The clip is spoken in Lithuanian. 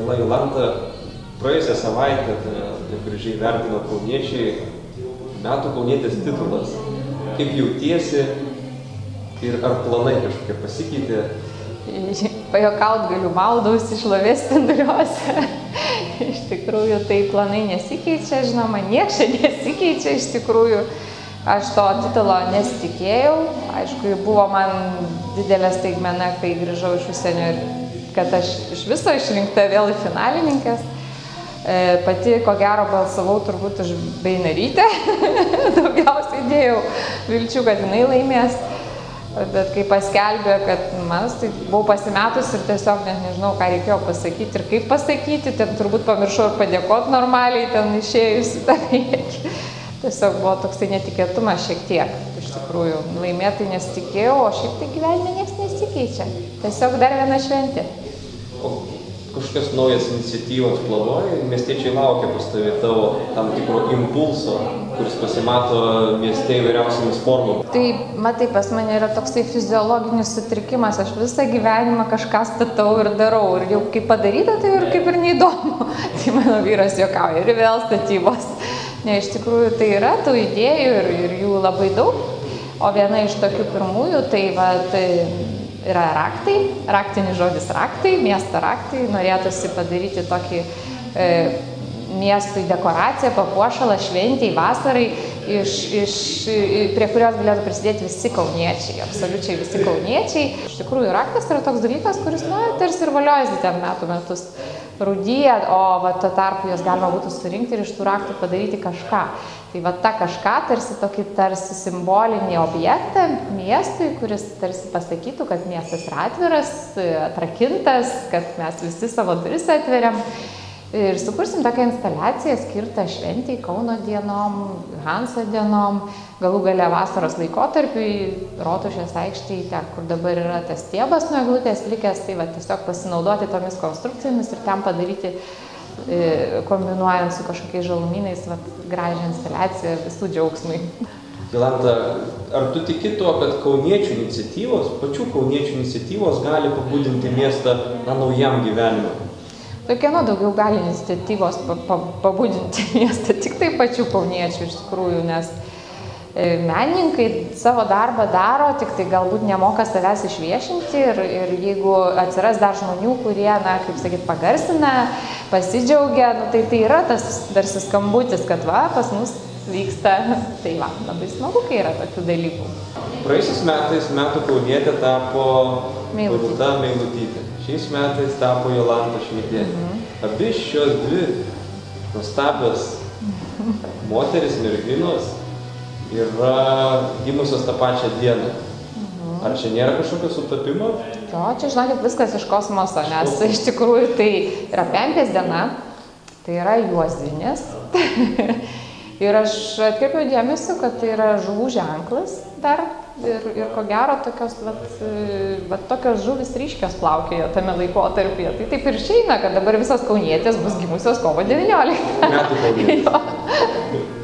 Miela Jolanta, praėjusią savaitę taip gražiai vertino kauniečiai metų kaunietės titulas. Kaip jautiesi ir ar planai kažkokie pasikeitė? Pajuokaut galiu, maudausi šlovės spinduliuose. Iš tikrųjų, tai planai nesikeičia, žinoma, nieks čia nesikeičia iš tikrųjų. Aš to titulo nesitikėjau. Aišku, buvo man didelė staigmena, kai grįžau iš užsienio ir kad aš iš viso išrinkta vėl į finalininkės. Pati, ko gero, balsavau turbūt už Beinarytę. Daugiausiai dėjau vilčių, kad jinai laimės. Bet kai paskelbė, kad manas, tai buvau pasimetus ir tiesiog net nežinau, ką reikėjo pasakyti ir kaip pasakyti. Ten turbūt pamiršau ir padėkoti normaliai, ten išėjus į tą priekį. Tiesiog buvo toksai netikėtumas šiek tiek. Iš tikrųjų, laimėtai nesitikėjau, o šiek tiek gyvenime niekas nesikeičia. Tiesiog dar viena šventė. O kažkokias naujas iniciatyvas planuoji? Miestiečiai laukia pas tave tavo tam tikro impulso, kuris pasimato mieste įvairiausiamis formomis. Tai, matai, pas mane yra toksai fiziologinis sutrikimas, aš visą gyvenimą kažką statau ir darau. Ir jau kaip padaryta, tai ir kaip ir neįdomu. Tai mano vyras juokauja ir vėl statybos. Ne, iš tikrųjų tai yra tų idėjų ir jų labai daug. O viena iš tokių pirmųjų, tai yra raktai, raktinis žodis raktai, miesto raktai. Norėtųsi padaryti tokį miestui dekoraciją, papuošalą šventei, vasarai, prie kurios galėtų prisidėti visi kauniečiai, absoliučiai visi kauniečiai. Iš tikrųjų, raktas yra toks dalykas, kuris, tarsi ir valiojasi ten metus rūdyje, o tuo tarpu jos galima būtų surinkti ir iš tų raktų padaryti kažką. Tai ta kažką, tarsi simbolinį objektą miestui, kuris tarsi pasakytų, kad miestas yra atviras, atrakintas, kad mes visi savo duris atveriam. Ir sukursim tokią instaliaciją skirtą šventei, Kauno dienom, Hanso dienom, galų gale vasaros laikotarpiui, Rotušės aikštėje, kur dabar yra tas stiebas nuo eglutės likęs, tai tiesiog pasinaudoti tomis konstrukcijomis ir ten padaryti, kombinuojant su kažkokiais žalumynais, gražią instaliaciją visų džiaugsmui. Jolanta, ar tu tiki tuo, kad kauniečių iniciatyvos, pačių kauniečių iniciatyvos gali pabudinti miestą naujam gyvenimui? Tokie, daugiau gali iniciatyvos pabudinti miestą, tik tai pačių kauniečių iš tikrųjų, nes menininkai savo darbą daro, tik tai galbūt nemoka savęs išviešinti ir jeigu atsiras dar žmonių, kurie, kaip sakyt, pagarsina, pasidžiaugia, tai yra tas tarsi skambutis, kad pas mus vyksta, tai labai smagu, kai yra tokių dalykų. Praėjusiais metais metų kaunietė tapo Rūta Meilutytė. Šiais metais tapo Jolanta Šmidtienė. Abi šios dvi nuostabios moteris, merginos yra gimusios tą pačią dieną. Ar čia nėra kažkokio sutapimo? Čia, žinokit, viskas iš kosmoso, nes iš tikrųjų tai yra Pempės diena, tai yra Juozinės. Ir aš atkreipiau dėmesį, kad tai yra žuvų ženklas dar ir ko gero tokios žuvis ryškios plaukioja tame laikotarpyje. Tai taip ir išeina, kad dabar visos kaunietės bus gimusios kovo 19. Metų kaunietės.